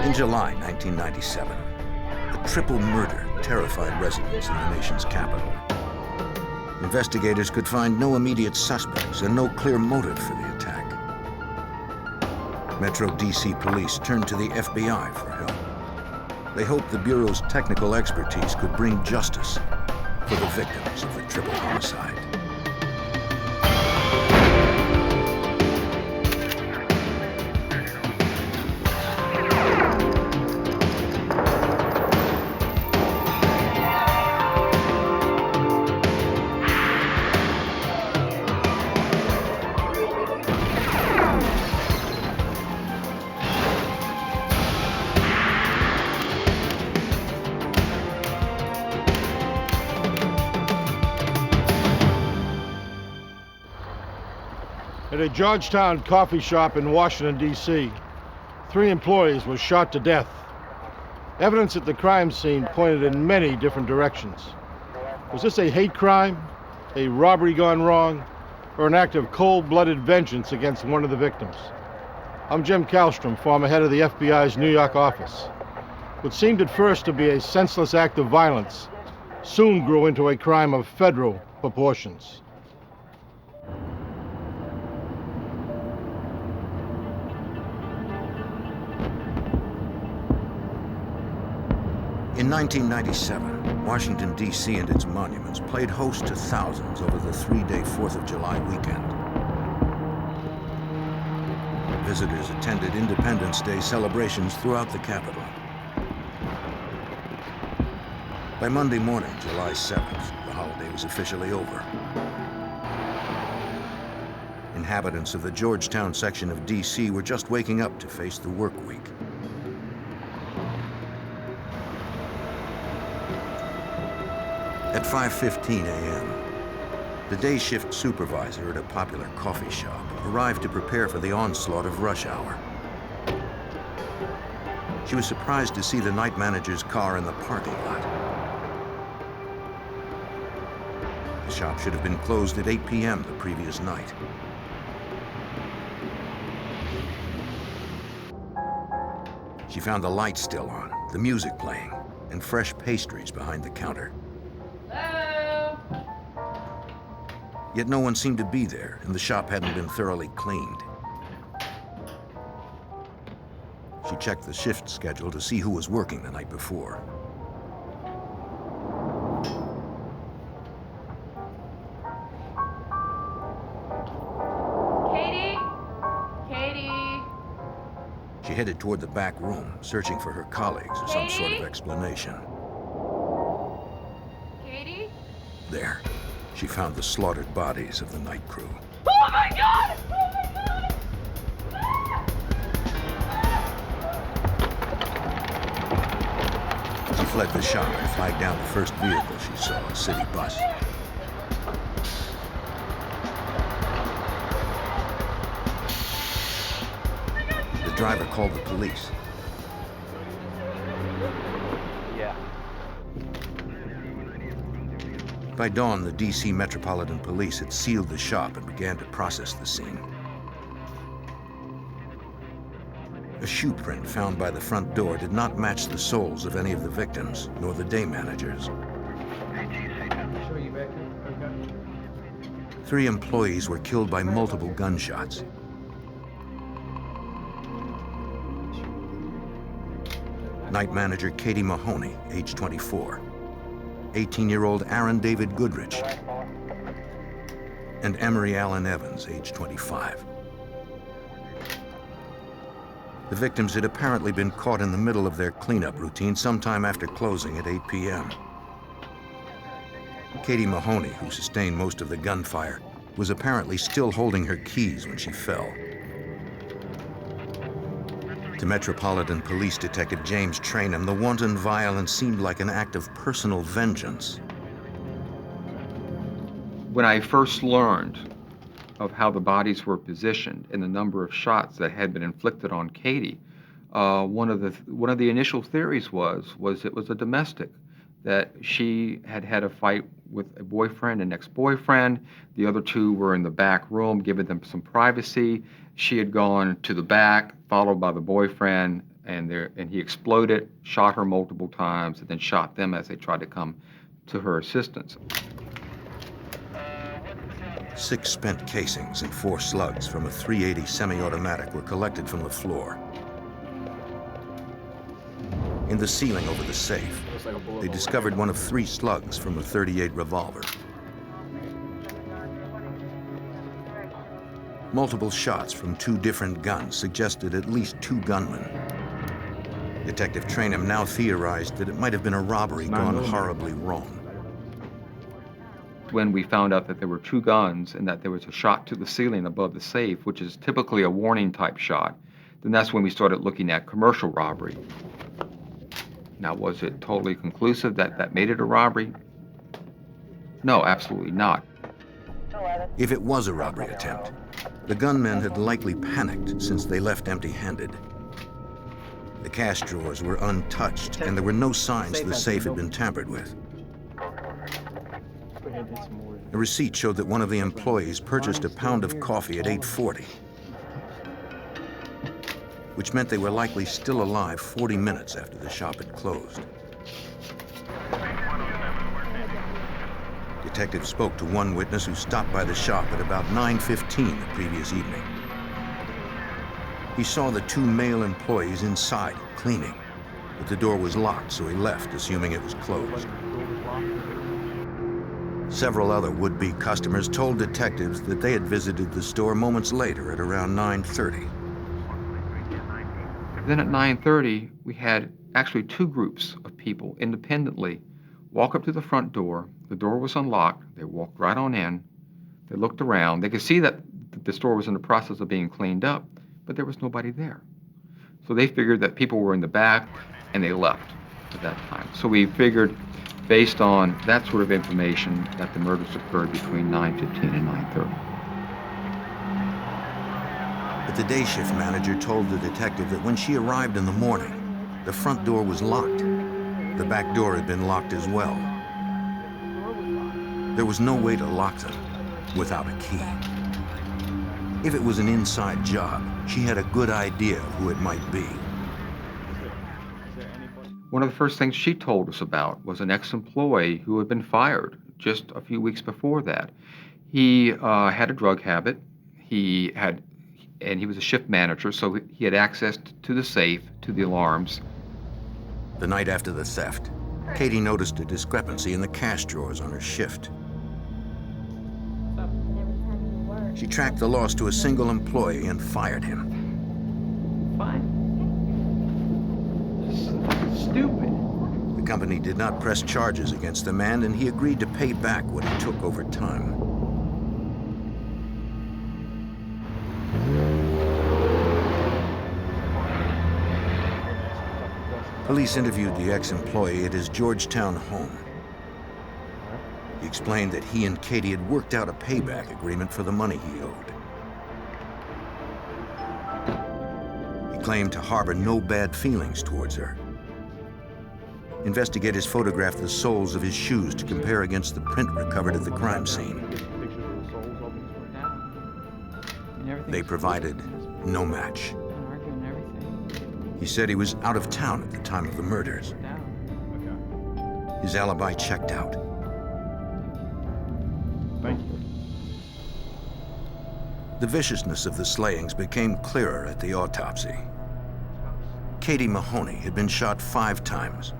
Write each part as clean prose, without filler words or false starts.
In July 1997, a triple murder terrified residents in the nation's capital. Investigators could find no immediate suspects and no clear motive for the attack. Metro DC police turned to the FBI for help. They hoped the Bureau's technical expertise could bring justice for the victims of the triple homicide. At a Georgetown coffee shop in Washington, D.C., 3 employees were shot to death. Evidence at the crime scene pointed in many different directions. Was this a hate crime, a robbery gone wrong, or an act of cold-blooded vengeance against one of the victims? I'm Jim Kallstrom, former head of the FBI's New York office. What seemed at first to be a senseless act of violence soon grew into a crime of federal proportions. In 1997, Washington, D.C. and its monuments played host to thousands over the 3-day 4th of July weekend. Visitors attended Independence Day celebrations throughout the capital. By Monday morning, July 7th, the holiday was officially over. Inhabitants of the Georgetown section of D.C. were just waking up to face the work week. At 5:15 a.m., the day shift supervisor at a popular coffee shop arrived to prepare for the onslaught of rush hour. She was surprised to see the night manager's car in the parking lot. The shop should have been closed at 8 p.m. the previous night. She found the lights still on, the music playing, and fresh pastries behind the counter. Yet no one seemed to be there, and the shop hadn't been thoroughly cleaned. She checked the shift schedule to see who was working the night before. Katie? She headed toward the back room, searching for her colleagues or some sort of explanation. Katie? There, she found the slaughtered bodies of the night crew. Oh my God! Oh my God! She fled the shop and flagged down the first vehicle she saw, a city bus. The driver called the police. By dawn, the D.C. Metropolitan Police had sealed the shop and began to process the scene. A shoe print found by the front door did not match the soles of any of the victims, nor the day managers. 3 employees were killed by multiple gunshots. Night manager Katie Mahoney, age 24. 18-year-old Aaron David Goodrich, and Emery Allen Evans, age 25. The victims had apparently been caught in the middle of their cleanup routine sometime after closing at 8 p.m. Katie Mahoney, who sustained most of the gunfire, was apparently still holding her keys when she fell. To Metropolitan Police Detective James Trainham, the wanton violence seemed like an act of personal vengeance. When I first learned of how the bodies were positioned and the number of shots that had been inflicted on Katie, one of the initial theories was it was a domestic, that she had had a fight with a boyfriend and ex-boyfriend. The other two were in the back room, giving them some privacy. She had gone to the back, followed by the boyfriend, and he exploded, shot her multiple times, and then shot them as they tried to come to her assistance. 6 spent casings and 4 slugs from a .380 semi-automatic were collected from the floor. In the ceiling over the safe, they discovered one of 3 slugs from a .38 revolver. Multiple shots from 2 different guns suggested at least 2 gunmen. Detective Trainham now theorized that it might have been a robbery gone horribly wrong. When we found out that there were 2 guns and that there was a shot to the ceiling above the safe, which is typically a warning type shot, then that's when we started looking at commercial robbery. Now, was it totally conclusive that that made it a robbery? No, absolutely not. If it was a robbery attempt, the gunmen had likely panicked since they left empty-handed. The cash drawers were untouched, and there were no signs the safe had been tampered with. A receipt showed that one of the employees purchased a pound of coffee at 8:40, which meant they were likely still alive 40 minutes after the shop had closed. Detectives spoke to one witness who stopped by the shop at about 9:15 the previous evening. He saw the 2 male employees inside cleaning, but the door was locked, so he left, assuming it was closed. Several other would-be customers told detectives that they had visited the store moments later at around 9:30. Then at 9:30, we had actually 2 groups of people independently walk up to the front door. The door was unlocked. They walked right on in. They looked around. They could see that the store was in the process of being cleaned up, but there was nobody there. So they figured that people were in the back, and they left at that time. So we figured, based on that sort of information, that the murders occurred between 9:15 and 9:30. But the day shift manager told the detective that when she arrived in the morning, the front door was locked. The back door had been locked as well. There was no way to lock them without a key. If it was an inside job, she had a good idea of who it might be. One of the first things she told us about was an ex-employee who had been fired just a few weeks before that. He had a drug habit. And he was a shift manager, so he had access to the safe, to the alarms. The night after the theft, Katie noticed a discrepancy in the cash drawers on her shift. She tracked the loss to a single employee and fired him. Fine. Stupid. The company did not press charges against the man, and he agreed to pay back what he took over time. Police interviewed the ex-employee at his Georgetown home. He explained that he and Katie had worked out a payback agreement for the money he owed. He claimed to harbor no bad feelings towards her. Investigators photographed the soles of his shoes to compare against the print recovered at the crime scene. They provided no match. He said he was out of town at the time of the murders. His alibi checked out. The viciousness of the slayings became clearer at the autopsy. Katie Mahoney had been shot 5 times.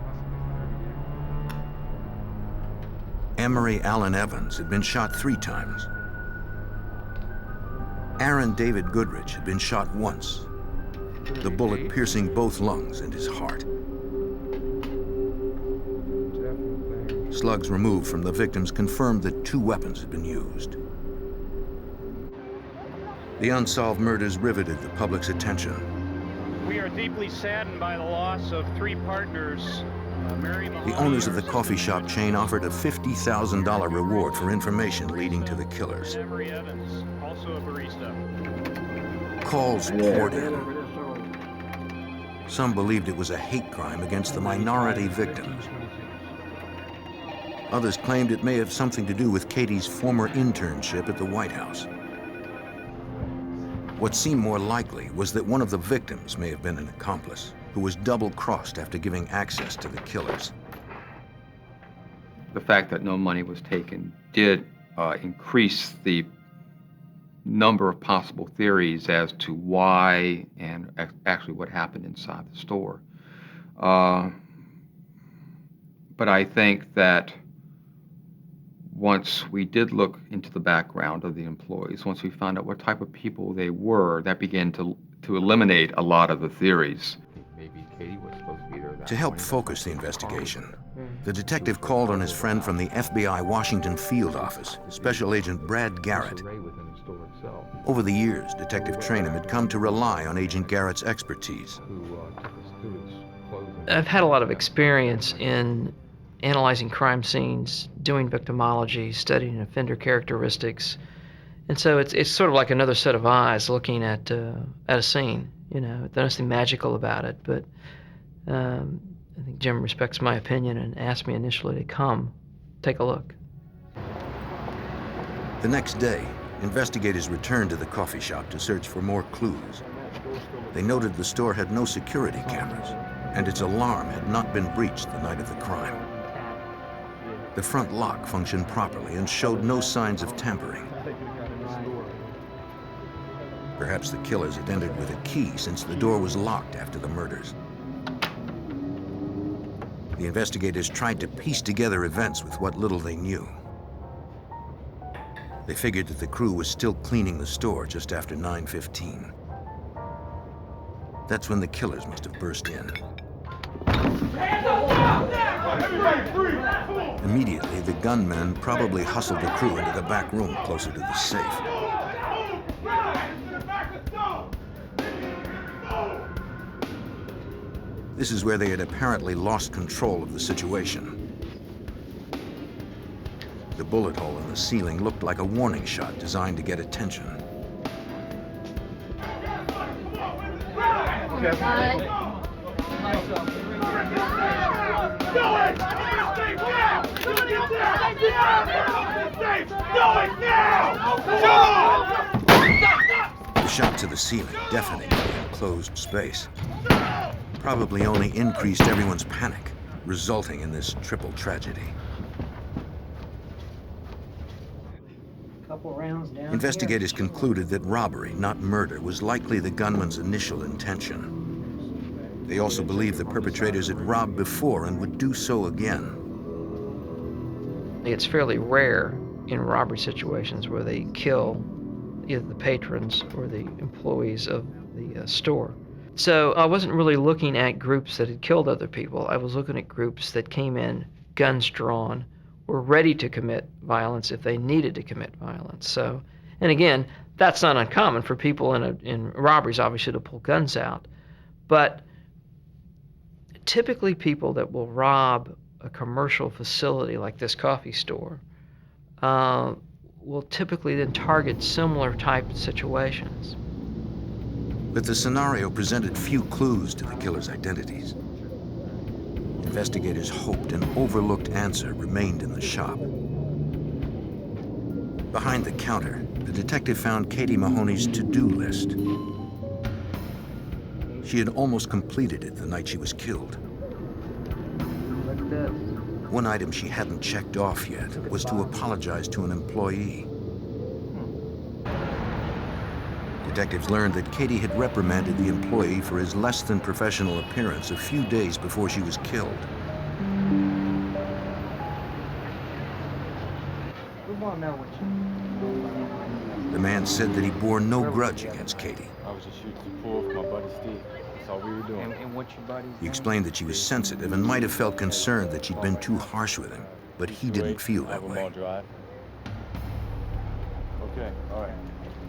Emery Allen Evans had been shot 3 times. Aaron David Goodrich had been shot once, the bullet piercing both lungs and his heart. Slugs removed from the victims confirmed that 2 weapons had been used. The unsolved murders riveted the public's attention. We are deeply saddened by the loss of 3 partners. The owners of the coffee shop chain offered a $50,000 reward for information leading to the killers. Emery Evans, also a barista. Calls poured in. Some believed it was a hate crime against the minority victims. Others claimed it may have something to do with Katie's former internship at the White House. What seemed more likely was that one of the victims may have been an accomplice who was double-crossed after giving access to the killers. The fact that no money was taken did increase the number of possible theories as to why and actually what happened inside the store. But I think that once we did look into the background of the employees, once we found out what type of people they were, that began to eliminate a lot of the theories. Maybe Katie was supposed to be there. To help focus the investigation, the detective called on his friend from the FBI Washington field office, Special Agent Brad Garrett. Over the years, Detective Trainum had come to rely on Agent Garrett's expertise. I've had a lot of experience in analyzing crime scenes, doing victimology, studying offender characteristics, and so it's sort of like another set of eyes looking at a scene. You know, there's nothing magical about it, but I think Jim respects my opinion and asked me initially to come take a look. The next day, investigators returned to the coffee shop to search for more clues. They noted the store had no security cameras, and its alarm had not been breached the night of the crime. The front lock functioned properly and showed no signs of tampering. Perhaps the killers had entered with a key since the door was locked after the murders. The investigators tried to piece together events with what little they knew. They figured that the crew was still cleaning the store just after 9:15. That's when the killers must have burst in. Immediately, the gunmen probably hustled the crew into the back room closer to the safe. This is where they had apparently lost control of the situation. The bullet hole in the ceiling looked like a warning shot designed to get attention. The shot to the ceiling, deafening the enclosed space, probably only increased everyone's panic, resulting in this triple tragedy. Investigators concluded that robbery, not murder, was likely the gunman's initial intention. They also believed the perpetrators had robbed before and would do so again. It's fairly rare in robbery situations where they kill either the patrons or the employees of the store. So I wasn't really looking at groups that had killed other people. I was looking at groups that came in, guns drawn, were ready to commit violence if they needed to commit violence. So, and again, that's not uncommon for people in robberies, obviously, to pull guns out. But typically people that will rob a commercial facility like this coffee store will typically then target similar type situations. But the scenario presented few clues to the killers' identities. Investigators hoped an overlooked answer remained in the shop. Behind the counter, the detective found Katie Mahoney's to-do list. She had almost completed it the night she was killed. One item she hadn't checked off yet was to apologize to an employee. Detectives learned that Katie had reprimanded the employee for his less than professional appearance a few days before she was killed. The man said that he bore no grudge against Katie. I was just shooting some pool for my buddy Steve. That's all we were doing. And what's your buddy's He explained that she was sensitive and might have felt concerned that she'd been too harsh with him, but he didn't feel that way. Okay, all right.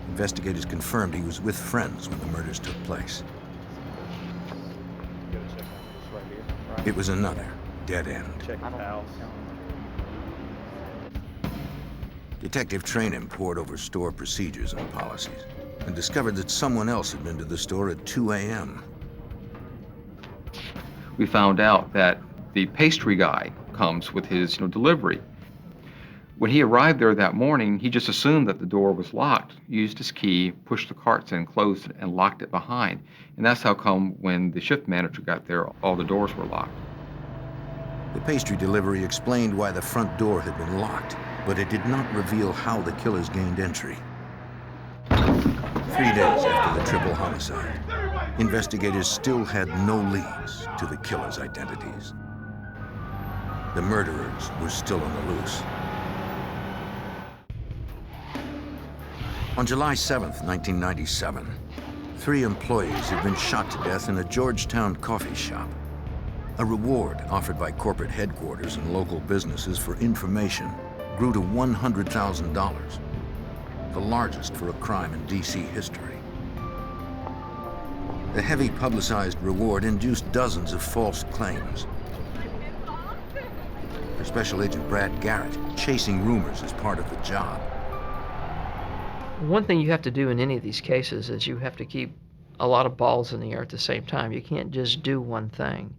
Investigators confirmed he was with friends when the murders took place. It was another dead end. Check the house. Detective Trainum pored over store procedures and policies and discovered that someone else had been to the store at 2 a.m. We found out that the pastry guy comes with his delivery, When he arrived there that morning, he just assumed that the door was locked, used his key, pushed the carts in, closed it, and locked it behind. And that's how come when the shift manager got there, all the doors were locked. The pastry delivery explained why the front door had been locked, but it did not reveal how the killers gained entry. 3 days after the triple homicide, investigators still had no leads to the killers' identities. The murderers were still on the loose. On July 7th, 1997, 3 employees had been shot to death in a Georgetown coffee shop. A reward offered by corporate headquarters and local businesses for information grew to $100,000, the largest for a crime in D.C. history. The heavy publicized reward induced dozens of false claims. For Special Agent Brad Garrett, chasing rumors is part of the job. One thing you have to do in any of these cases is you have to keep a lot of balls in the air at the same time. You can't just do one thing.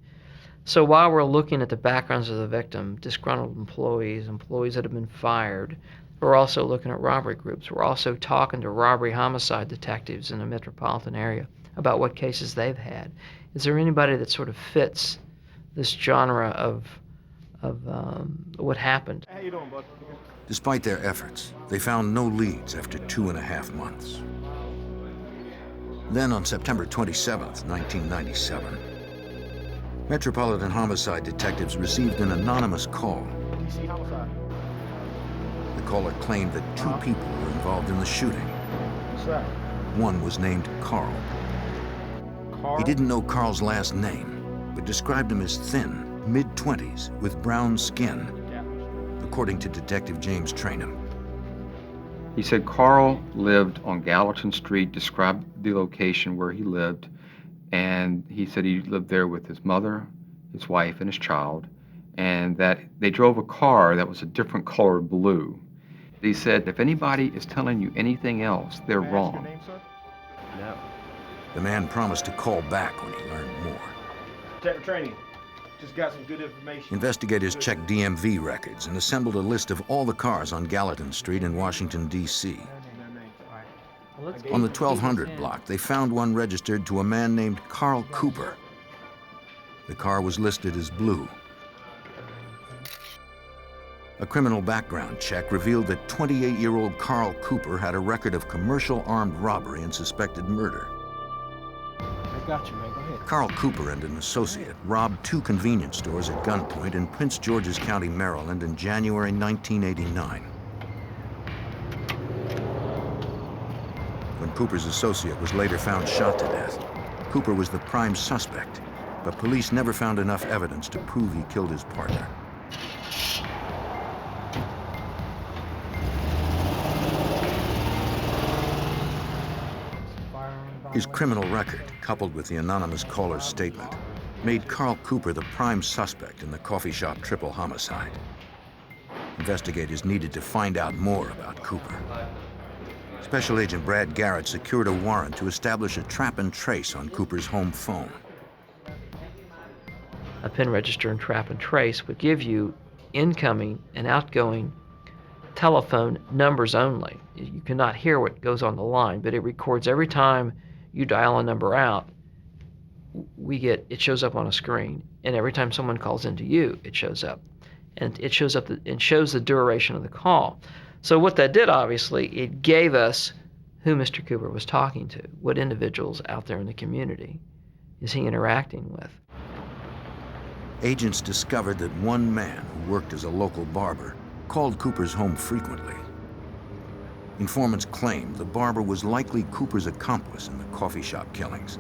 So while we're looking at the backgrounds of the victim, disgruntled employees, employees that have been fired, we're also looking at robbery groups. We're also talking to robbery homicide detectives in the metropolitan area about what cases they've had. Is there anybody that sort of fits this genre of what happened? How you doing, bud? Despite their efforts, they found no leads after 2.5 months. Then on September 27th, 1997, Metropolitan Homicide detectives received an anonymous call. DC homicide. The caller claimed that 2 people were involved in the shooting. What's that? One was named Carl. Carl? He didn't know Carl's last name, but described him as thin, mid-20s, with brown skin, according to Detective James Trainham. He said Carl lived on Gallatin Street, described the location where he lived, and he said he lived there with his mother, his wife, and his child, and that they drove a car that was a different color blue. He said, if anybody is telling you anything else, they're wrong. Name, sir? No. The man promised to call back when he learned more. Detective Training. Just got some good information. Investigators checked DMV records and assembled a list of all the cars on Gallatin Street in Washington, D.C. On the 1200 block, they found one registered to a man named Carl Cooper. The car was listed as blue. A criminal background check revealed that 28-year-old Carl Cooper had a record of commercial armed robbery and suspected murder. I got you, man. Go ahead. Carl Cooper and an associate robbed 2 convenience stores at gunpoint in Prince George's County, Maryland in January 1989. When Cooper's associate was later found shot to death, Cooper was the prime suspect, but police never found enough evidence to prove he killed his partner. His criminal record, coupled with the anonymous caller's statement, made Carl Cooper the prime suspect in the coffee shop triple homicide. Investigators needed to find out more about Cooper. Special Agent Brad Garrett secured a warrant to establish a trap and trace on Cooper's home phone. A pin register and trap and trace would give you incoming and outgoing telephone numbers only. You cannot hear what goes on the line, but it records every time you dial a number out, it shows up on a screen, and every time someone calls into you, it shows up. And it shows up and shows the duration of the call. So what that did, obviously, it gave us who Mr. Cooper was talking to, what individuals out there in the community is he interacting with. Agents discovered that one man who worked as a local barber called Cooper's home frequently. Informants claimed the barber was likely Cooper's accomplice in the coffee shop killings.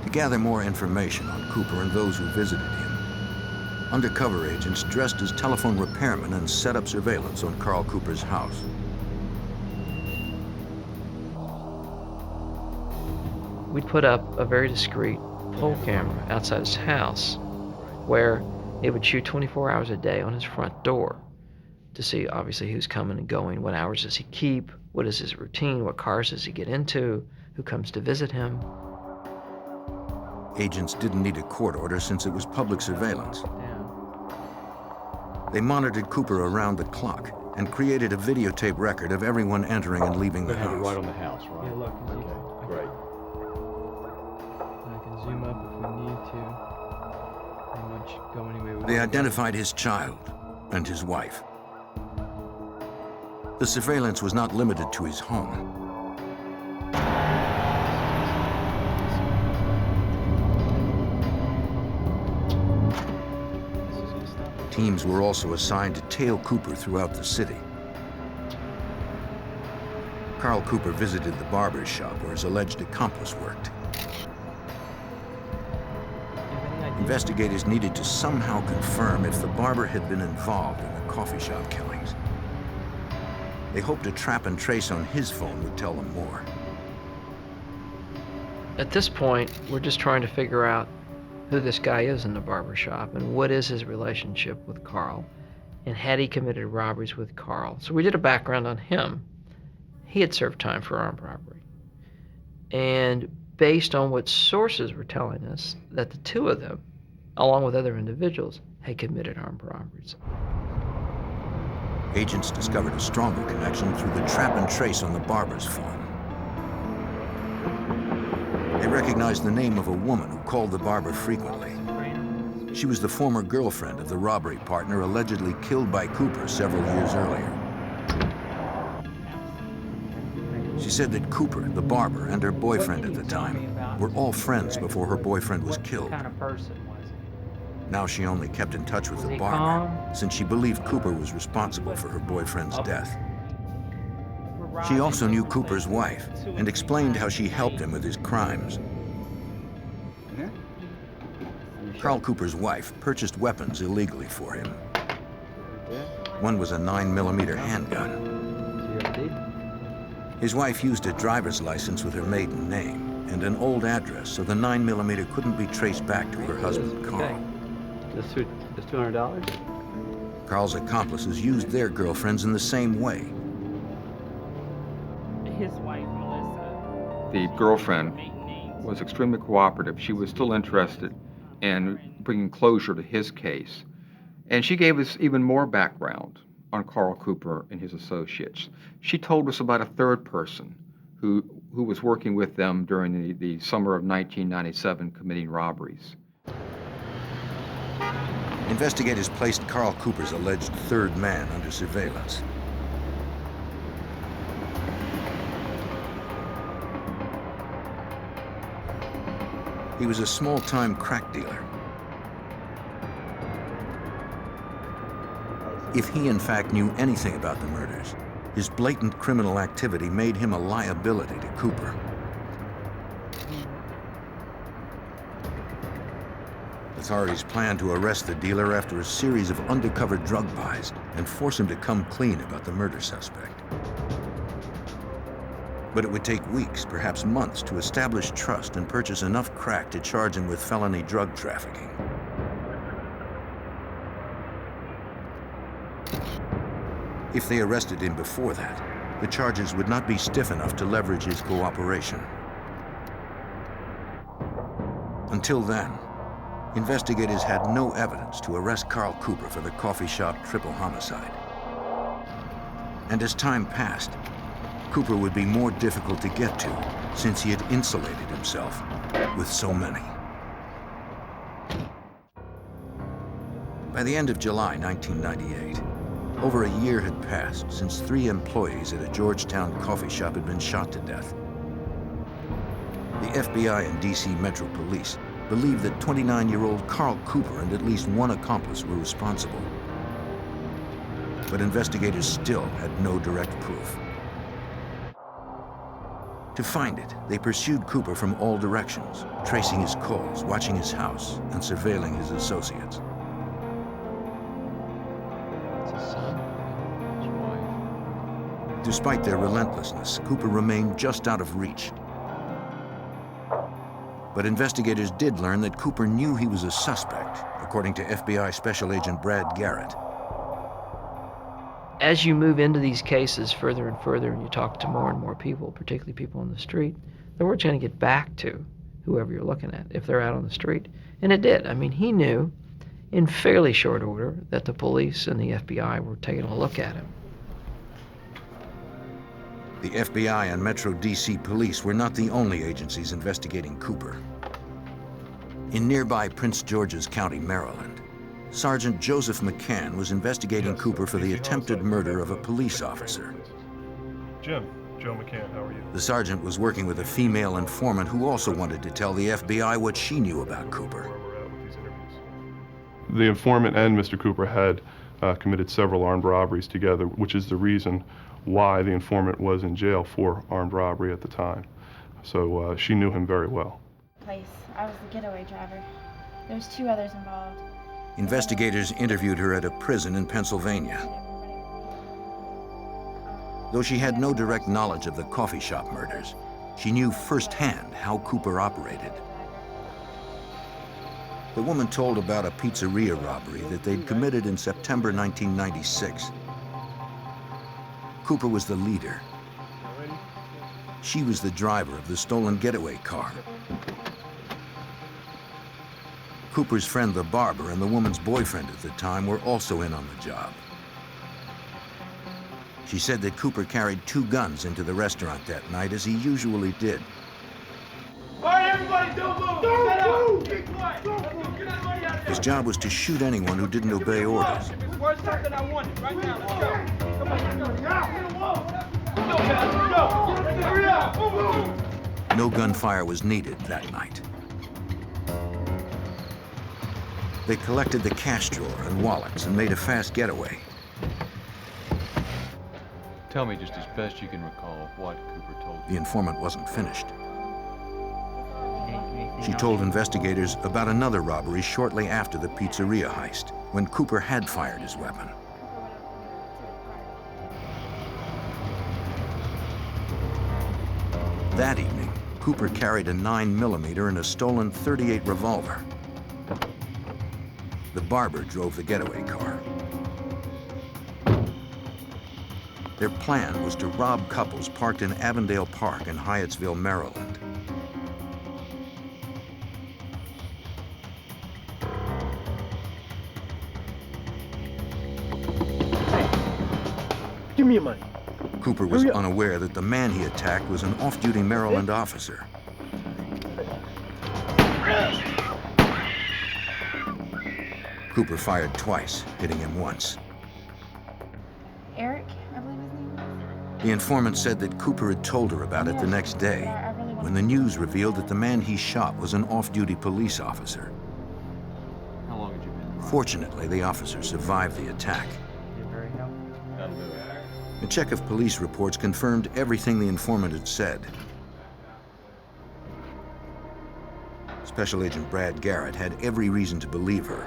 To gather more information on Cooper and those who visited him, undercover agents dressed as telephone repairmen and set up surveillance on Carl Cooper's house. We'd put up a very discreet pole camera outside his house where it would shoot 24 hours a day on his front door to see, obviously, who's coming and going, what hours does he keep, what is his routine, what cars does he get into, who comes to visit him. Agents didn't need a court order since it was public surveillance. They monitored Cooper around the clock and created a videotape record of everyone entering and leaving the They have it right house. on the house, right? Yeah, look, you see, Okay, great. I can zoom up if we need to. Pretty much go any way we want. They identified his child and his wife. The surveillance was not limited to his home. Teams were also assigned to tail Cooper throughout the city. Carl Cooper visited the barber's shop where his alleged accomplice worked. Investigators needed to somehow confirm if the barber had been involved in the coffee shop killings. They hoped a trap and trace on his phone would tell them more. At this point, we're just trying to figure out who this guy is in the barber shop and what is his relationship with Carl, and had he committed robberies with Carl. So we did a background on him. He had served time for armed robbery. And based on what sources were telling us, that the two of them, along with other individuals, had committed armed robberies. Agents discovered a stronger connection through the trap and trace on the barber's phone. They recognized the name of a woman who called the barber frequently. She was the former girlfriend of the robbery partner allegedly killed by Cooper several years earlier. She said that Cooper, the barber, and her boyfriend at the time were all friends before her boyfriend was killed. What kind of person was he? Now she only kept in touch with Was the he barber, calm? since she believed Cooper was responsible for her boyfriend's death. She also knew Cooper's wife and explained how she helped him with his crimes. Carl Cooper's wife purchased weapons illegally for him. One was a 9mm handgun. His wife used a driver's license with her maiden name and an old address, so the 9mm couldn't be traced back to her husband, Carl. That's $200? Carl's accomplices used their girlfriends in the same way. His wife, Melissa. The girlfriend was extremely cooperative. She was still interested in bringing closure to his case. And she gave us even more background on Carl Cooper and his associates. She told us about a third person who was working with them during the summer of 1997 committing robberies. Investigators placed Carl Cooper's alleged third man under surveillance. He was a small-time crack dealer. If he in fact knew anything about the murders, his blatant criminal activity made him a liability to Cooper. Authorities planned to arrest the dealer after a series of undercover drug buys and force him to come clean about the murder suspect. But it would take weeks, perhaps months, to establish trust and purchase enough crack to charge him with felony drug trafficking. If they arrested him before that, the charges would not be stiff enough to leverage his cooperation. Until then, investigators had no evidence to arrest Carl Cooper for the coffee shop triple homicide. And as time passed, Cooper would be more difficult to get to since he had insulated himself with so many. By the end of July 1998, over a year had passed since 3 employees at a Georgetown coffee shop had been shot to death. The FBI and DC Metro Police believed that 29-year-old Carl Cooper and at least one accomplice were responsible. But investigators still had no direct proof. To find it, they pursued Cooper from all directions, tracing his calls, watching his house, and surveilling his associates. Despite their relentlessness, Cooper remained just out of reach. But investigators did learn that Cooper knew he was a suspect, according to FBI Special Agent Brad Garrett. As you move into these cases further and further and you talk to more and more people, particularly people on the street, the word's going to get back to whoever you're looking at if they're out on the street. And it did. I mean, he knew in fairly short order that the police and the FBI were taking a look at him. The FBI and Metro DC police were not the only agencies investigating Cooper. In nearby Prince George's County, Maryland, Sergeant Joseph McCann was investigating Cooper for the attempted murder of a police officer. Jim, Joe McCann, how are you? The sergeant was working with a female informant who also wanted to tell the FBI what she knew about Cooper. The informant and Mr. Cooper had committed several armed robberies together, which is the reason why the informant was in jail for armed robbery at the time. So she knew him very well. I was the getaway driver. There's 2 others involved. Investigators interviewed her at a prison in Pennsylvania. Though she had no direct knowledge of the coffee shop murders, she knew firsthand how Cooper operated. The woman told about a pizzeria robbery that they'd committed in September 1996. Cooper was the leader. She was the driver of the stolen getaway car. Cooper's friend, the barber, and the woman's boyfriend at the time were also in on the job. She said that Cooper carried 2 guns into the restaurant that night, as he usually did. All right, everybody, don't move! Don't move! Keep quiet! Get that money out of there! His job was to shoot anyone who didn't obey orders. Where's something I wanted? Right now, let's go! Come on, let's go! Get a wall! Let's go, guys, let's go! Hurry up! Move! No gunfire was needed that night. They collected the cash drawer and wallets and made a fast getaway. Tell me just as best you can recall what Cooper told you. The informant wasn't finished. She told investigators about another robbery shortly after the pizzeria heist, when Cooper had fired his weapon. That evening, Cooper carried a 9mm and a stolen .38 revolver. The barber drove the getaway car. Their plan was to rob couples parked in Avondale Park in Hyattsville, Maryland. Give me your money. Cooper was unaware that the man he attacked was an off-duty Maryland officer. Cooper fired twice, hitting him once. Eric, I believe his name was. The informant said that Cooper had told her about it the next day, when the news revealed that the man he shot was an off-duty police officer. How long had you been? Fortunately, the officer survived the attack. A check of police reports confirmed everything the informant had said. Special Agent Brad Garrett had every reason to believe her.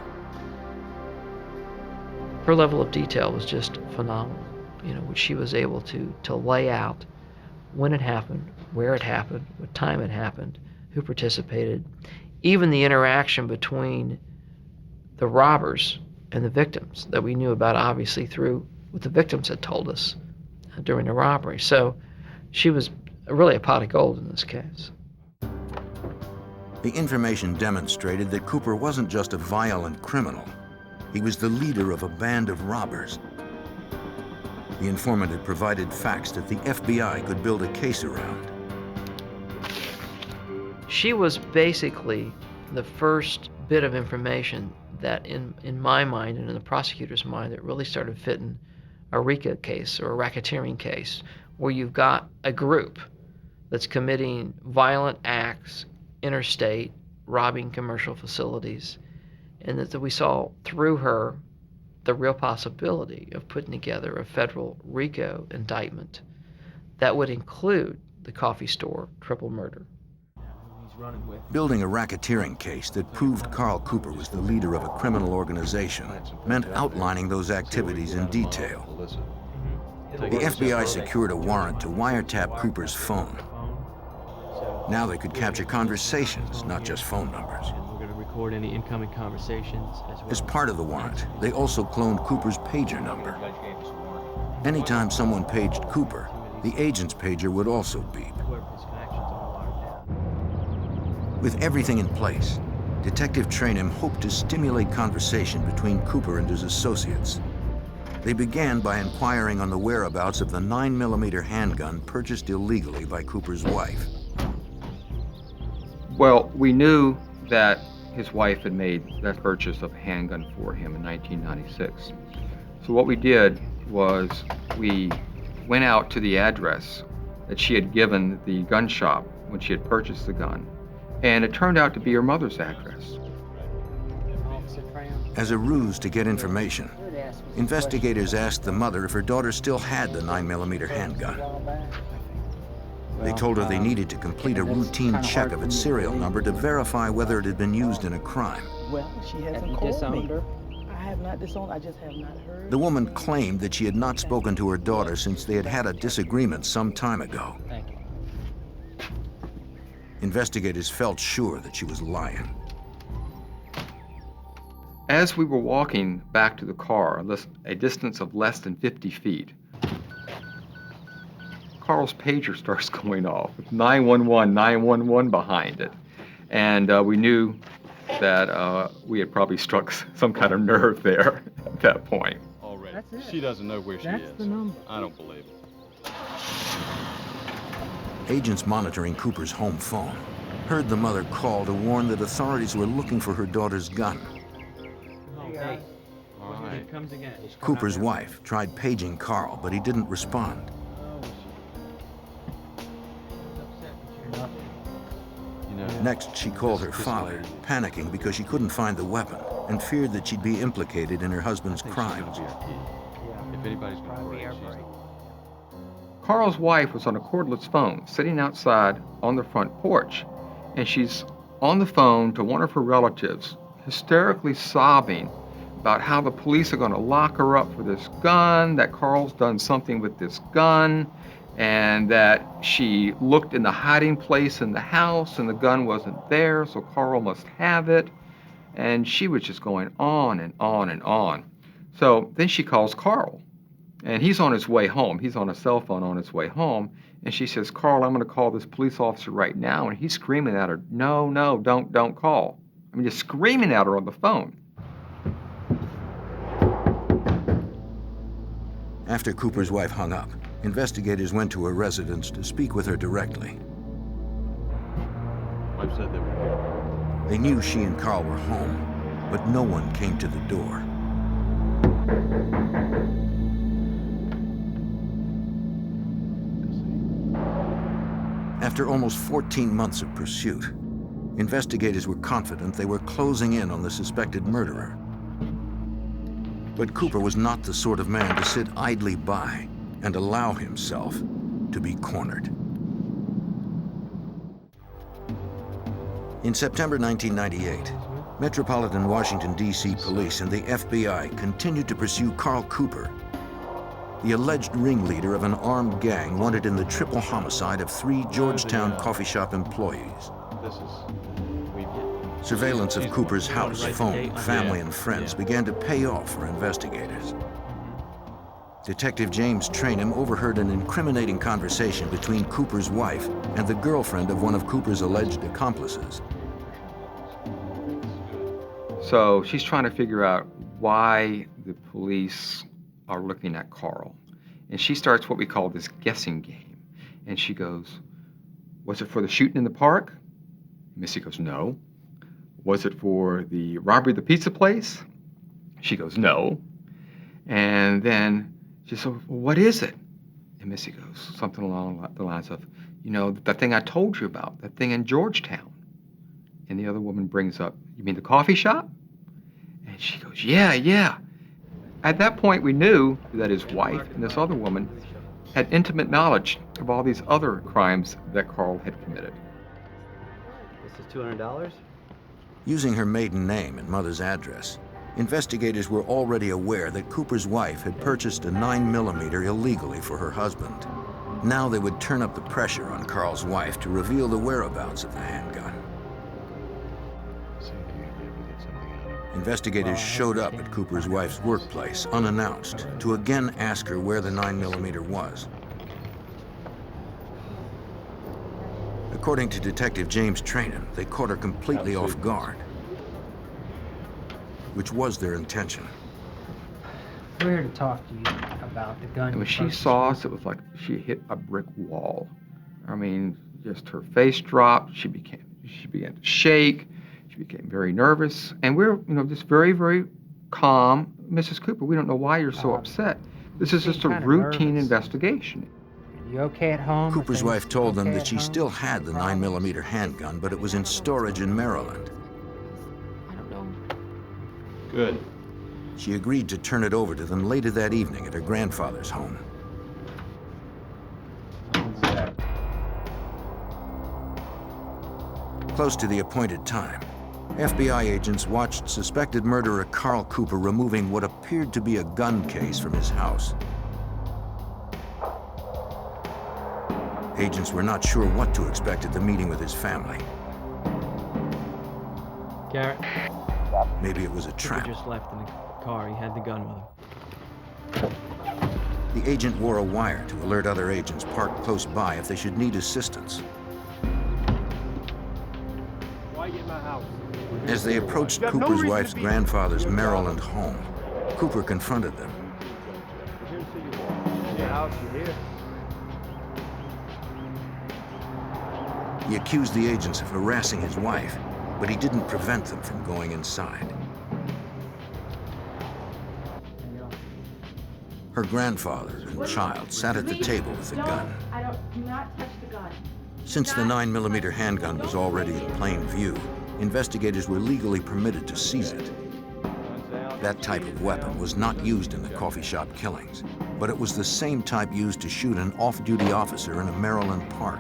Her level of detail was just phenomenal, which she was able to lay out when it happened, where it happened, what time it happened, who participated, even the interaction between the robbers and the victims that we knew about, obviously, through what the victims had told us during the robbery. So she was really a pot of gold in this case. The information demonstrated that Cooper wasn't just a violent criminal. He was the leader of a band of robbers. The informant had provided facts that the FBI could build a case around. She was basically the first bit of information that, in my mind and in the prosecutor's mind, that really started fitting a RICO case or a racketeering case, where you've got a group that's committing violent acts interstate, robbing commercial facilities, and that we saw through her the real possibility of putting together a federal RICO indictment that would include the coffee store triple murder. Building a racketeering case that proved Carl Cooper was the leader of a criminal organization meant outlining those activities in detail. The FBI secured a warrant to wiretap Cooper's phone. Now they could capture conversations, not just phone numbers. Record any incoming conversations. As part of the warrant, they also cloned Cooper's pager number. Anytime someone paged Cooper, the agent's pager would also beep. With everything in place, Detective Trainham hoped to stimulate conversation between Cooper and his associates. They began by inquiring on the whereabouts of the 9mm handgun purchased illegally by Cooper's wife. Well, we knew that his wife had made that purchase of a handgun for him in 1996. So what we did was we went out to the address that she had given the gun shop when she had purchased the gun, and it turned out to be her mother's address. As a ruse to get information, investigators asked the mother if her daughter still had the 9mm handgun. They told her they needed to complete a routine check of its serial number to verify whether it had been used in a crime. Well, she hasn't called me. I have not disowned, I just have not heard. The woman claimed that she had not spoken to her daughter since they had had a disagreement some time ago. Investigators felt sure that she was lying. As we were walking back to the car, a distance of less than 50 feet, Carl's pager starts going off with 911, 911 behind it. And we knew that we had probably struck some kind of nerve there at that point. Already. She doesn't know where she is. That's the number. I don't believe it. Agents monitoring Cooper's home phone heard the mother call to warn that authorities were looking for her daughter's gun. Hey. All right. It comes again. Cooper's wife tried paging Carl, but he didn't respond. Next, she called her father, panicking because she couldn't find the weapon and feared that she'd be implicated in her husband's crimes. If anybody's gonna worry, Carl's wife was on a cordless phone, sitting outside on the front porch, and she's on the phone to one of her relatives, hysterically sobbing about how the police are going to lock her up for this gun, that Carl's done something with this gun, and that she looked in the hiding place in the house and the gun wasn't there, so Carl must have it. And she was just going on and on and on. So then she calls Carl, and he's on his way home. He's on a cell phone on his way home, and she says, "Carl, I'm going to call this police officer right now." And he's screaming at her, "No, don't call." I mean, just screaming at her on the phone. After Cooper's wife hung up, investigators went to her residence to speak with her directly. Wife said they were here. They knew she and Carl were home, but no one came to the door. After almost 14 months of pursuit, investigators were confident they were closing in on the suspected murderer. But Cooper was not the sort of man to sit idly by and allow himself to be cornered. In September 1998, Metropolitan Washington, D.C. police and the FBI continued to pursue Carl Cooper, the alleged ringleader of an armed gang wanted in the triple homicide of 3 Georgetown coffee shop employees. Surveillance of Cooper's house, phone, family, and friends began to pay off for investigators. Detective James Trainham overheard an incriminating conversation between Cooper's wife and the girlfriend of one of Cooper's alleged accomplices. So she's trying to figure out why the police are looking at Carl. And she starts what we call this guessing game. And she goes, "Was it for the shooting in the park?" Missy goes, "No." "Was it for the robbery of the pizza place?" She goes, "No." And then she says, "Well, what is it?" And Missy goes something along the lines of, "The thing I told you about, that thing in Georgetown." And the other woman brings up, "You mean the coffee shop?" And she goes, Yeah. At that point, we knew that his wife and this other woman had intimate knowledge of all these other crimes that Carl had committed. This is $200? Using her maiden name and mother's address, investigators were already aware that Cooper's wife had purchased a 9mm illegally for her husband. Now they would turn up the pressure on Carl's wife to reveal the whereabouts of the handgun. Investigators showed up at Cooper's wife's workplace unannounced to again ask her where the 9mm was. According to Detective James Trainham, they caught her completely off guard. which was their intention. We're here to talk to you about the gun. And when she saw us, it was like she hit a brick wall. I mean, just her face dropped. She began to shake. She became very nervous. And we're, just very, very calm. Mrs. Cooper, we don't know why you're so upset. This is just a routine investigation. You okay at home? Cooper's wife told them that she still had the 9mm handgun, but it was in storage in Maryland. I don't know. Good. She agreed to turn it over to them later that evening at her grandfather's home. Close to the appointed time, FBI agents watched suspected murderer Carl Cooper removing what appeared to be a gun case from his house. Agents were not sure what to expect at the meeting with his family. Garrett. Maybe it was a trap. Cooper just left in the car. He had the gun with him. The agent wore a wire to alert other agents parked close by if they should need assistance. Why get my house? As they approached Cooper's wife's grandfather's Maryland home, Cooper confronted them. Your house, you here? He accused the agents of harassing his wife, but he didn't prevent them from going inside. Her grandfather and child sat at the table with the gun. Do not touch the gun. Since the 9mm handgun was already in plain view, investigators were legally permitted to seize it. That type of weapon was not used in the coffee shop killings, but it was the same type used to shoot an off-duty officer in a Maryland park.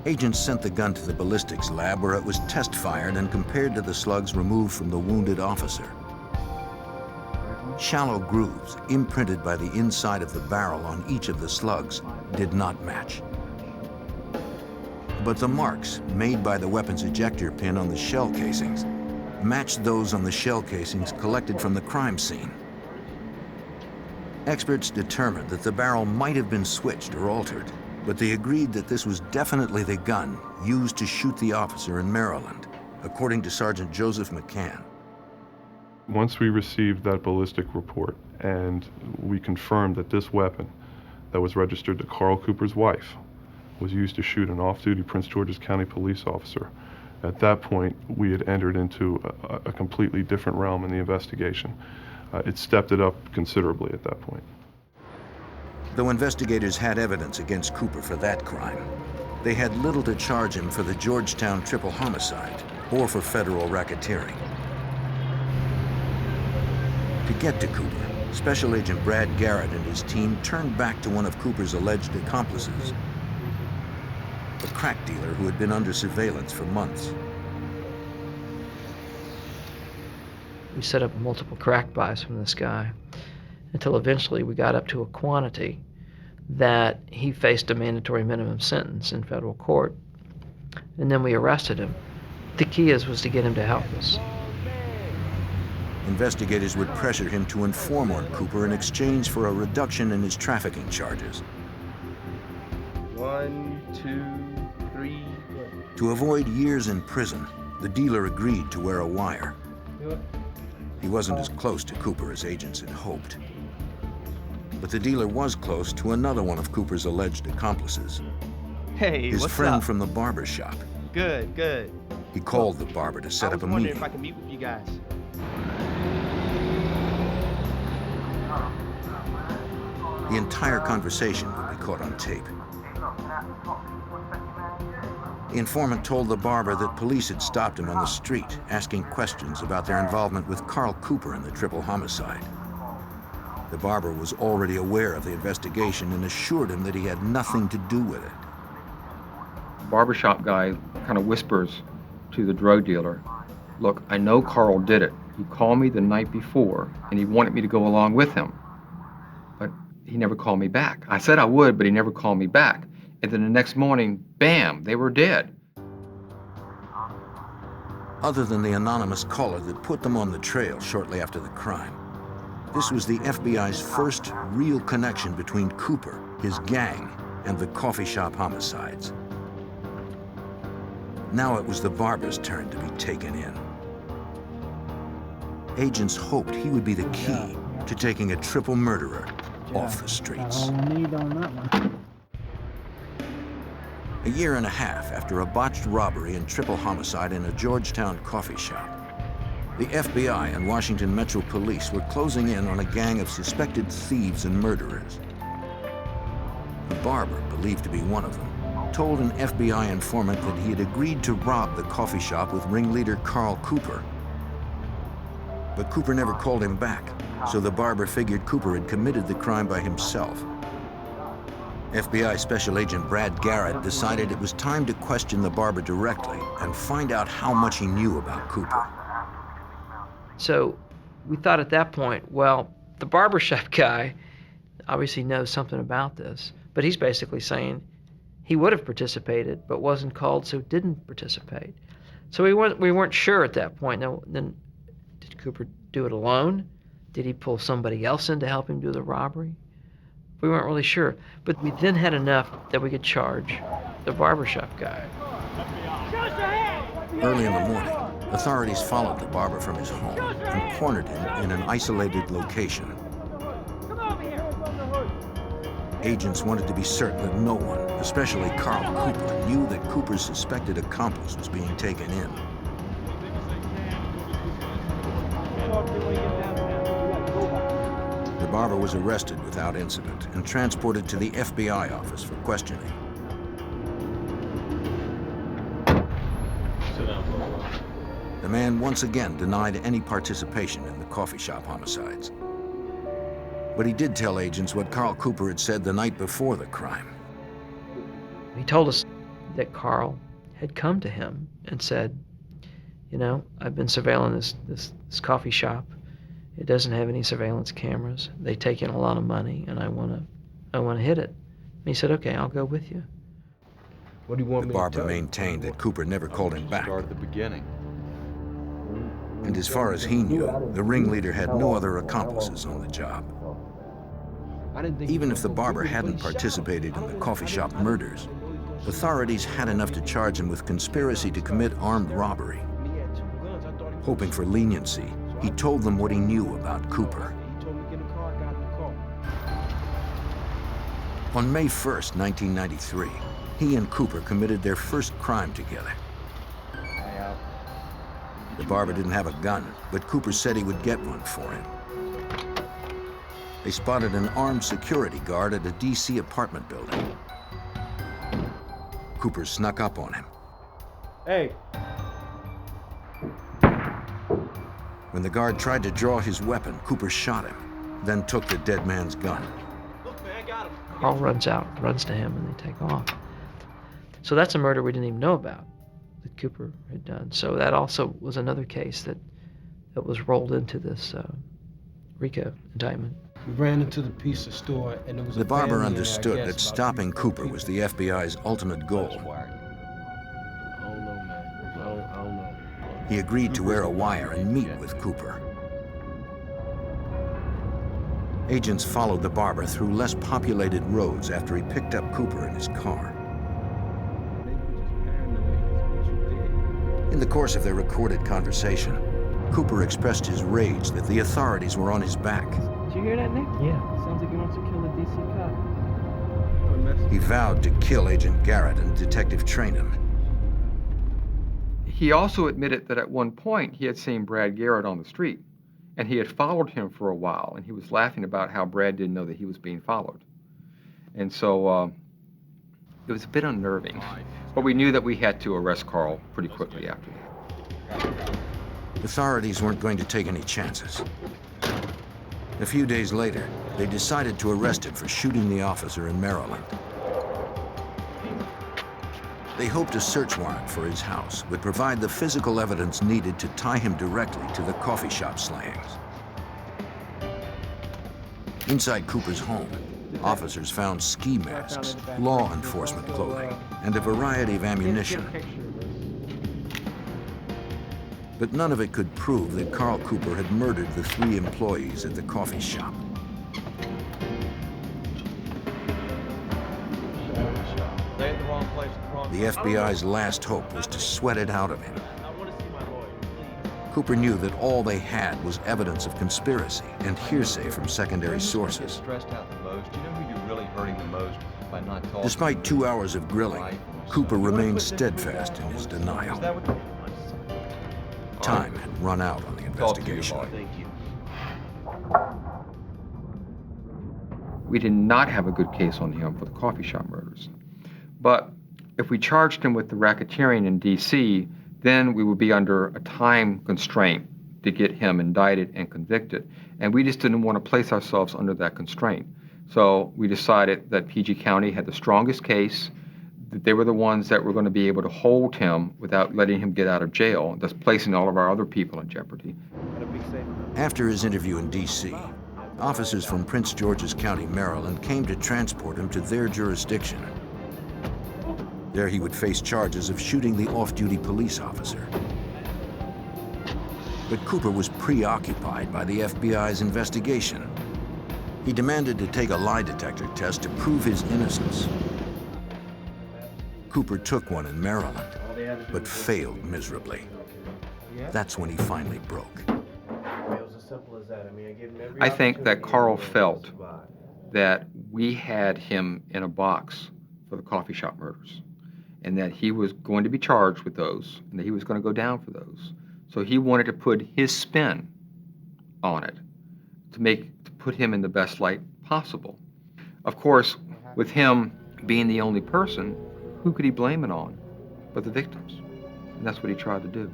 Agents sent the gun to the ballistics lab where it was test-fired and compared to the slugs removed from the wounded officer. Shallow grooves imprinted by the inside of the barrel on each of the slugs did not match. But the marks made by the weapon's ejector pin on the shell casings matched those on the shell casings collected from the crime scene. Experts determined that the barrel might have been switched or altered, but they agreed that this was definitely the gun used to shoot the officer in Maryland, according to Sergeant Joseph McCann. Once we received that ballistic report and we confirmed that this weapon that was registered to Carl Cooper's wife was used to shoot an off-duty Prince George's County police officer, at that point we had entered into a completely different realm in the investigation. It stepped it up considerably at that point. Though investigators had evidence against Cooper for that crime, they had little to charge him for the Georgetown triple homicide or for federal racketeering. To get to Cooper, Special Agent Brad Garrett and his team turned back to one of Cooper's alleged accomplices, a crack dealer who had been under surveillance for months. We set up multiple crack buys from this guy until eventually we got up to a quantity that he faced a mandatory minimum sentence in federal court, and then we arrested him. The key was to get him to help us. Investigators would pressure him to inform on Cooper in exchange for a reduction in his trafficking charges. 1, 2, 3. To avoid years in prison, the dealer agreed to wear a wire. He wasn't as close to Cooper as agents had hoped. But the dealer was close to another one of Cooper's alleged accomplices. Hey, his what's friend up? from the barber shop. Good, good. He called the barber to set up a I was meeting. wondering if I could meet with you guys. The entire conversation would be caught on tape. The informant told the barber that police had stopped him on the street, asking questions about their involvement with Carl Cooper in the triple homicide. The barber was already aware of the investigation and assured him that he had nothing to do with it. The barbershop guy kind of whispers to the drug dealer, "Look, I know Carl did it. He called me the night before and he wanted me to go along with him. But he never called me back. I said I would, but he never called me back. And then the next morning, bam, they were dead." Other than the anonymous caller that put them on the trail shortly after the crime, this was the FBI's first real connection between Cooper, his gang, and the coffee shop homicides. Now it was the barber's turn to be taken in. Agents hoped he would be the key to taking a triple murderer off the streets. A year and a half after a botched robbery and triple homicide in a Georgetown coffee shop, the FBI and Washington Metro Police were closing in on a gang of suspected thieves and murderers. The barber, believed to be one of them, told an FBI informant that he had agreed to rob the coffee shop with ringleader Carl Cooper. But Cooper never called him back, so the barber figured Cooper had committed the crime by himself. FBI Special Agent Brad Garrett decided it was time to question the barber directly and find out how much he knew about Cooper. So we thought at that point, well, the barbershop guy obviously knows something about this, but he's basically saying he would have participated but wasn't called, so didn't participate. So we weren't sure at that point. Now, then, did Cooper do it alone? Did he pull somebody else in to help him do the robbery? We weren't really sure, but we then had enough that we could charge the barbershop guy. Early in the morning, authorities followed the barber from his home and cornered him in an isolated location. Agents wanted to be certain that no one, especially Carl Cooper, knew that Cooper's suspected accomplice was being taken in. The barber was arrested without incident and transported to the FBI office for questioning. The man once again denied any participation in the coffee shop homicides. But he did tell agents what Carl Cooper had said the night before the crime. He told us that Carl had come to him and said, you know, I've been surveilling this coffee shop. It doesn't have any surveillance cameras. They take in a lot of money, and I want to hit it. And he said, okay, I'll go with you. What do you want The me barber to tell you? maintained that Cooper never called him back. Start at the beginning. And as far as he knew, the ringleader had no other accomplices on the job. Even if the barber hadn't participated in the coffee shop murders, authorities had enough to charge him with conspiracy to commit armed robbery. Hoping for leniency, he told them what he knew about Cooper. On May 1st, 1993, he and Cooper committed their first crime together. The barber didn't have a gun, but Cooper said he would get one for him. They spotted an armed security guard at a D.C. apartment building. Cooper snuck up on him. Hey. When the guard tried to draw his weapon, Cooper shot him, then took the dead man's gun. Look, man, I got him. Carl runs out, runs to him, and they take off. So that's a murder we didn't even know about that Cooper had done. So that also was another case that was rolled into this RICO indictment. We ran into the pizza store, and there was The a barber family in there, I understood guess, that about stopping 3 Cooper people. was the FBI's ultimate goal. I don't know, man. I don't know. He agreed to wear a wire and meet with Cooper. Agents followed the barber through less populated roads after he picked up Cooper in his car. In the course of their recorded conversation, Cooper expressed his rage that the authorities were on his back. Did you hear that, Nick? Yeah. Sounds like he wants to kill a DC cop. He vowed to kill Agent Garrett and Detective Trainham. He also admitted that at one point he had seen Brad Garrett on the street, and he had followed him for a while, and he was laughing about how Brad didn't know that he was being followed. And so it was a bit unnerving, but we knew that we had to arrest Carl pretty quickly after that. Authorities weren't going to take any chances. A few days later, they decided to arrest him for shooting the officer in Maryland. They hoped a search warrant for his house would provide the physical evidence needed to tie him directly to the coffee shop slayings. Inside Cooper's home, officers found ski masks, law enforcement clothing, and a variety of ammunition. But none of it could prove that Carl Cooper had murdered the 3 employees at the coffee shop. They in the wrong place at the wrong The FBI's last hope was to sweat it out of him. Cooper knew that all they had was evidence of conspiracy and hearsay from secondary sources. Stressed out the most. You know who you're really hurting the most by not talking. Despite 2 hours of grilling, Cooper remained steadfast in his denial. Time had run out on the investigation. We did not have a good case on him for the coffee shop murders. But if we charged him with the racketeering in D.C., then we would be under a time constraint to get him indicted and convicted. And we just didn't want to place ourselves under that constraint. So we decided that PG County had the strongest case, that they were the ones that were going to be able to hold him without letting him get out of jail, thus placing all of our other people in jeopardy. After his interview in D.C., officers from Prince George's County, Maryland, came to transport him to their jurisdiction. There he would face charges of shooting the off-duty police officer. But Cooper was preoccupied by the FBI's investigation. He demanded to take a lie detector test to prove his innocence. Cooper took one in Maryland, but failed miserably. That's when he finally broke. I think that Carl felt that we had him in a box for the coffee shop murders, and that he was going to be charged with those, and that he was going to go down for those. So he wanted to put his spin on it to put him in the best light possible. Of course, with him being the only person, who could he blame it on but the victims? And that's what he tried to do.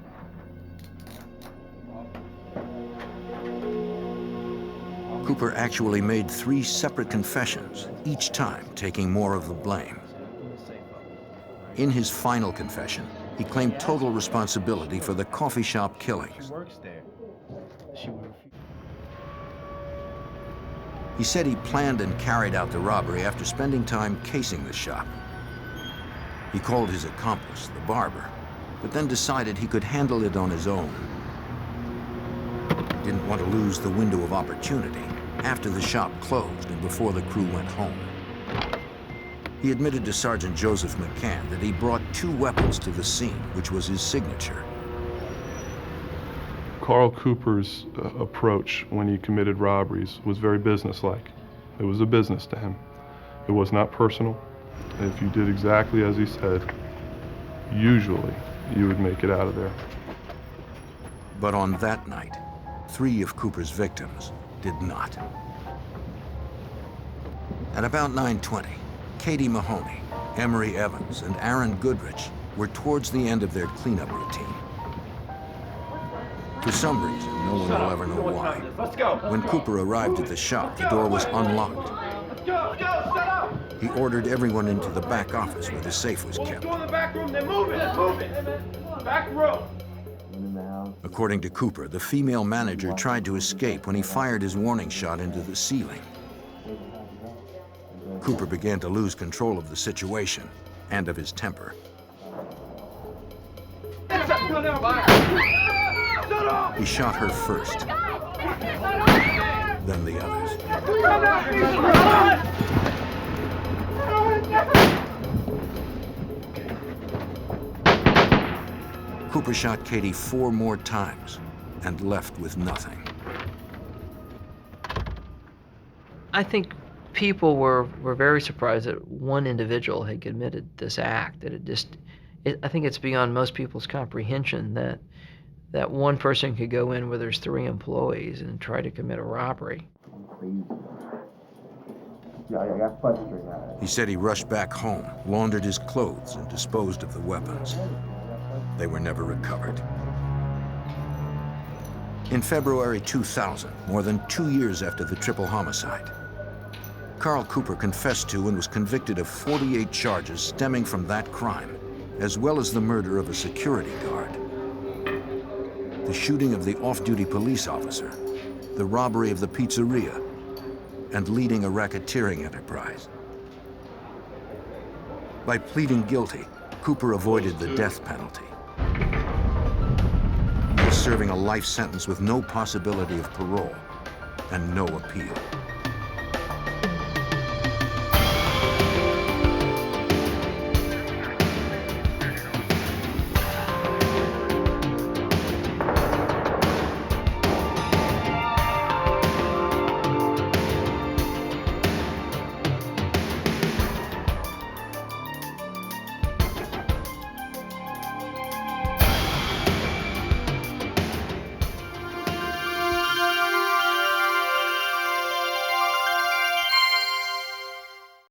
Cooper actually made 3 separate confessions, each time taking more of the blame. In his final confession, he claimed total responsibility for the coffee shop killings. He said he planned and carried out the robbery after spending time casing the shop. He called his accomplice, the barber, but then decided he could handle it on his own. He didn't want to lose the window of opportunity after the shop closed and before the crew went home. He admitted to Sergeant Joseph McCann that he brought 2 weapons to the scene, which was his signature. Carl Cooper's approach when he committed robberies was very businesslike. It was a business to him. It was not personal. If you did exactly as he said, usually you would make it out of there. But on that night, 3 of Cooper's victims did not. At about 9:20, Katie Mahoney, Emery Evans, and Aaron Goodrich were towards the end of their cleanup routine. For some reason, no one will ever know why. When Cooper arrived at the shop, the door was unlocked. He ordered everyone into the back office where the safe was kept. Go in the back room, then move it. Back room. According to Cooper, the female manager tried to escape when he fired his warning shot into the ceiling. Cooper began to lose control of the situation and of his temper. He shot her first, then the others. Cooper shot Katie 4 more times and left with nothing. I think people were very surprised that one individual had committed this act. That I think it's beyond most people's comprehension that one person could go in where there's 3 employees and try to commit a robbery. He said he rushed back home, laundered his clothes, and disposed of the weapons. They were never recovered. In February 2000, more than 2 years after the triple homicide, Carl Cooper confessed to and was convicted of 48 charges stemming from that crime, as well as the murder of a security guard, the shooting of the off-duty police officer, the robbery of the pizzeria, and leading a racketeering enterprise. By pleading guilty, Cooper avoided the death penalty. He was serving a life sentence with no possibility of parole and no appeal.